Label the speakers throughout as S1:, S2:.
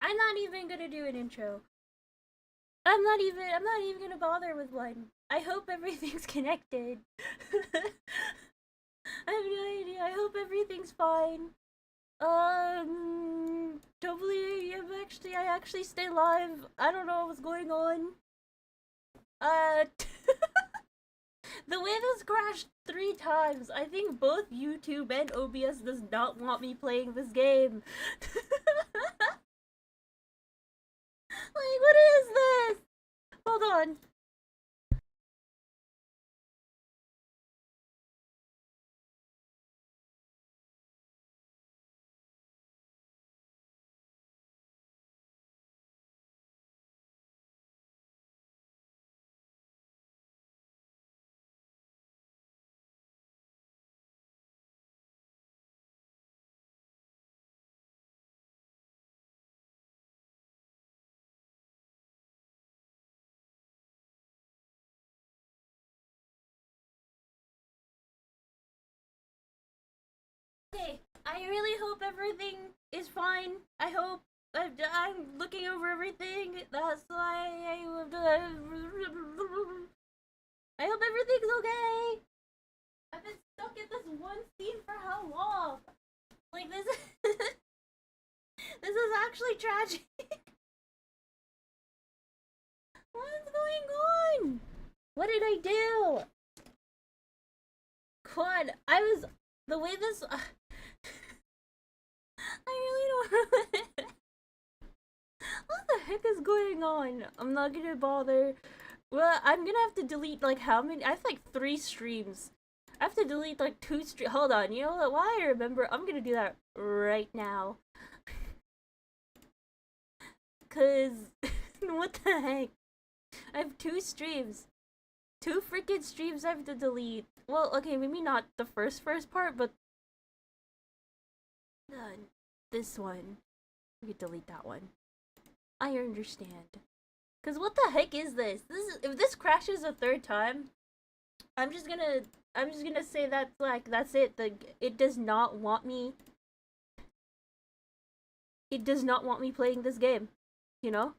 S1: I'm not even gonna do an intro. I'm not even gonna bother with one. I hope everything's connected. I have no idea. I hope everything's fine. Hopefully I actually stay live. I don't know what's going on. The way this crashed 3 times, I think both YouTube and OBS does not want me playing this game. Like, what is this? Hold on. Okay, I really hope everything is fine. I hope I'm looking over everything. That's why I hope everything's okay. I've been stuck in this one scene for how long? Like this this is actually tragic. What's going on? What did I do? Quad, I was the way this I really don't what the heck is going on? I'm not gonna bother. Well, I'm gonna have to delete like how many? I have like 3 streams. I have to delete like 2 streams. Hold on, you know what? Why I remember? I'm gonna do that right now. Cause what the heck? I have 2 streams. 2 freaking streams I have to delete. Well, okay, maybe not the first part, but this one. We could delete that one. I understand. Cause what the heck is this? If this crashes a 3rd time, I'm just gonna say that's it. It does not want me. It does not want me playing this game. You know?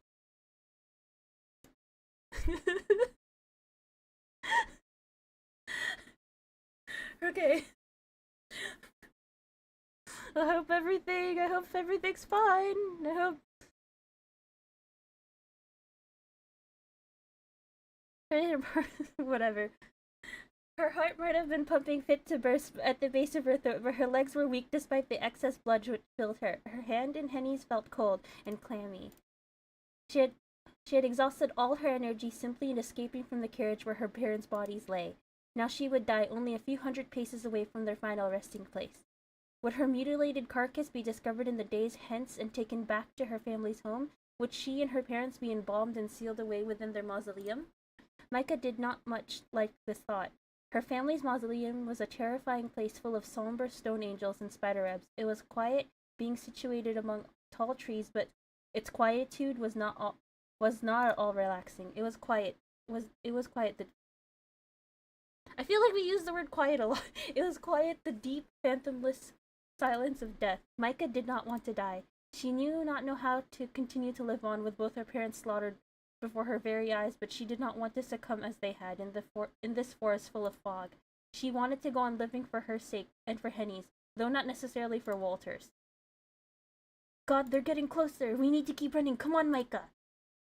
S1: Okay. I hope everything's fine. I hope whatever. Her heart might have been pumping fit to burst at the base of her throat, but her legs were weak despite the excess blood which filled her. Her hand in Henny's felt cold and clammy. She had she had exhausted all her energy simply in escaping from the carriage where her parents' bodies lay. Now she would die only a few hundred paces away from their final resting place. Would her mutilated carcass be discovered in the days hence and taken back to her family's home? Would she and her parents be embalmed and sealed away within their mausoleum? Micah did not much like this thought. Her family's mausoleum was a terrifying place full of somber stone angels and spider webs. It was quiet, being situated among tall trees, but its quietude was not at all relaxing. It was quiet. It was quiet. I feel like we use the word quiet a lot. It was quiet, the deep, phantomless silence of death. Micah did not want to die. She knew not know how to continue to live on with both her parents slaughtered before her very eyes, but she did not want to succumb as they had in this forest full of fog. She wanted to go on living for her sake and for Henny's, though not necessarily for Walter's. God, they're getting closer. We need to keep running. Come on, Micah.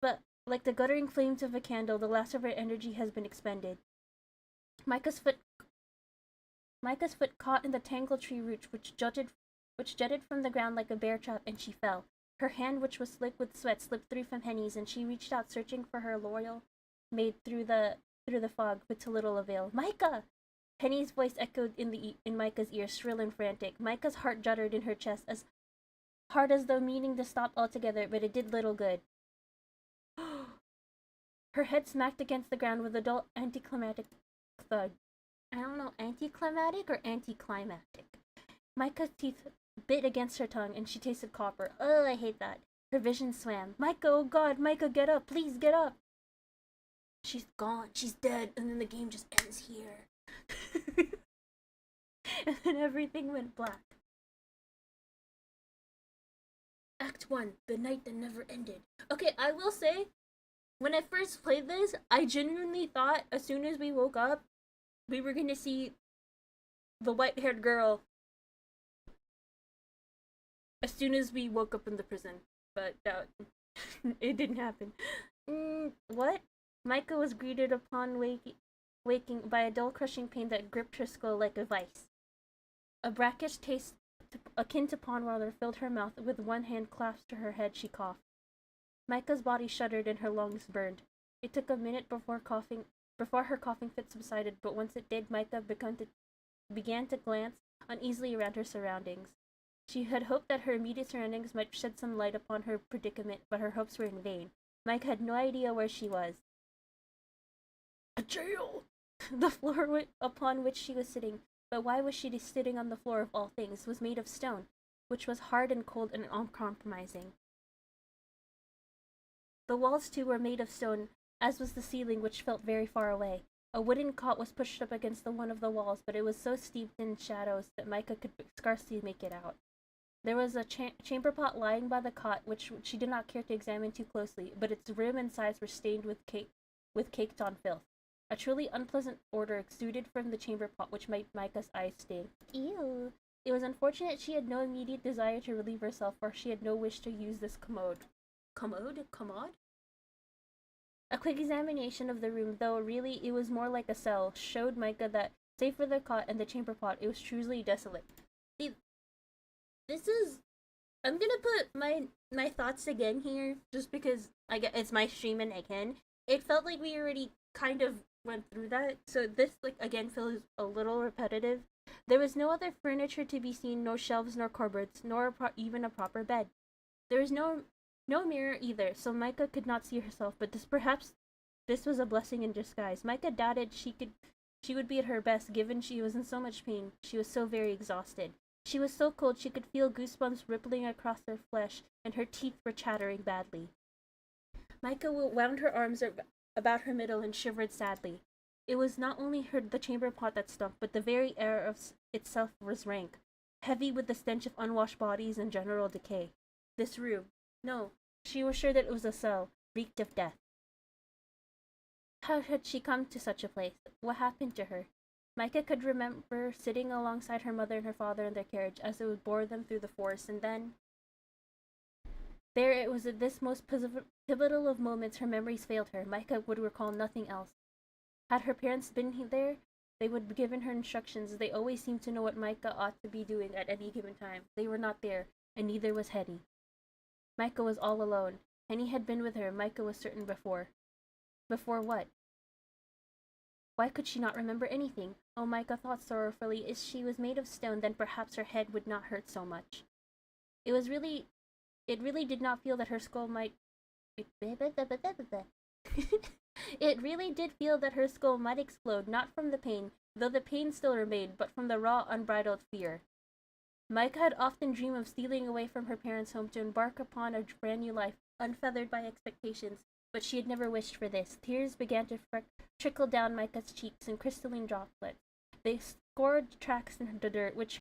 S1: But like the guttering flames of a candle, the last of her energy has been expended. Micah's foot caught in the tangled tree roots which jutted from the ground like a bear trap, and she fell. Her hand, which was slick with sweat, slipped through from Henny's, and she reached out, searching for her loyal maid through the fog, but to little avail. Micah! Henny's voice echoed in Micah's ear, shrill and frantic. Micah's heart juttered in her chest, as hard as though meaning to stop altogether, but it did little good. Her head smacked against the ground with a dull, anticlimactic thud. I don't know, anticlimactic or anticlimactic? Micah's teeth bit against her tongue, and she tasted copper. Ugh, I hate that. Her vision swam. Micah, oh God, Micah, get up. Please get up. She's gone. She's dead. And then the game just ends here. And then everything went black. Act 1, The Night That Never Ended. Okay, I will say, when I first played this, I genuinely thought as soon as we woke up, we were gonna see the white-haired girl as soon as we woke up in the prison. But it didn't happen. What? Micah was greeted upon waking by a dull crushing pain that gripped her skull like a vice. A brackish taste akin to pond water filled her mouth. With one hand clasped to her head, she coughed. Micah's body shuddered and her lungs burned. It took a minute before her coughing fit subsided, but once it did, Micah began to glance uneasily around her surroundings. She had hoped that her immediate surroundings might shed some light upon her predicament, but her hopes were in vain. Mike had no idea where she was. A jail! The floor upon which she was sitting, but why was she sitting on the floor of all things, was made of stone, which was hard and cold and uncompromising. The walls, too, were made of stone, as was the ceiling, which felt very far away. A wooden cot was pushed up against one of the walls, but it was so steeped in shadows that Micah could scarcely make it out. There was a chamber pot lying by the cot, which she did not care to examine too closely, but its rim and sides were stained with caked-on filth. A truly unpleasant odor exuded from the chamber pot, which made Micah's eyes sting. Ew! It was unfortunate she had no immediate desire to relieve herself, for she had no wish to use this commode. Commode? A quick examination of the room, though really it was more like a cell, showed Micah that, save for the cot and the chamber pot, it was truly desolate. See, I'm gonna put my thoughts again here, just because it's my stream and I can. It felt like we already kind of went through that, so this, again, feels a little repetitive. There was no other furniture to be seen, no shelves nor cupboards, nor even a proper bed. There was no mirror either, so Micah could not see herself, but perhaps this was a blessing in disguise. Micah doubted she would be at her best, given she was in so much pain. She was so very exhausted. She was so cold she could feel goosebumps rippling across her flesh, and her teeth were chattering badly. Micah wound her arms about her middle and shivered sadly. It was not only the chamber pot that stunk, but the very air of itself was rank, heavy with the stench of unwashed bodies and general decay. This room, no, she was sure that it was a cell, reeked of death. How had she come to such a place? What happened to her? Micah could remember sitting alongside her mother and her father in their carriage as it would bore them through the forest, and then there it was. At this most pivotal of moments, her memories failed her. Micah would recall nothing else. Had her parents been there, they would have given her instructions. They always seemed to know what Micah ought to be doing at any given time. They were not there, and neither was Henny. Micah was all alone. Henny had been with her, Micah was certain before. Before what? Why could she not remember anything? Oh, Micah thought sorrowfully, if she was made of stone, then perhaps her head would not hurt so much. It really did not feel that her skull might... It really did feel that her skull might explode, not from the pain, though the pain still remained, but from the raw, unbridled fear. Micah had often dreamed of stealing away from her parents' home to embark upon a brand new life, unfeathered by expectations, but she had never wished for this. Tears began to trickle down Micah's cheeks in crystalline droplets. They scored tracks in the dirt, which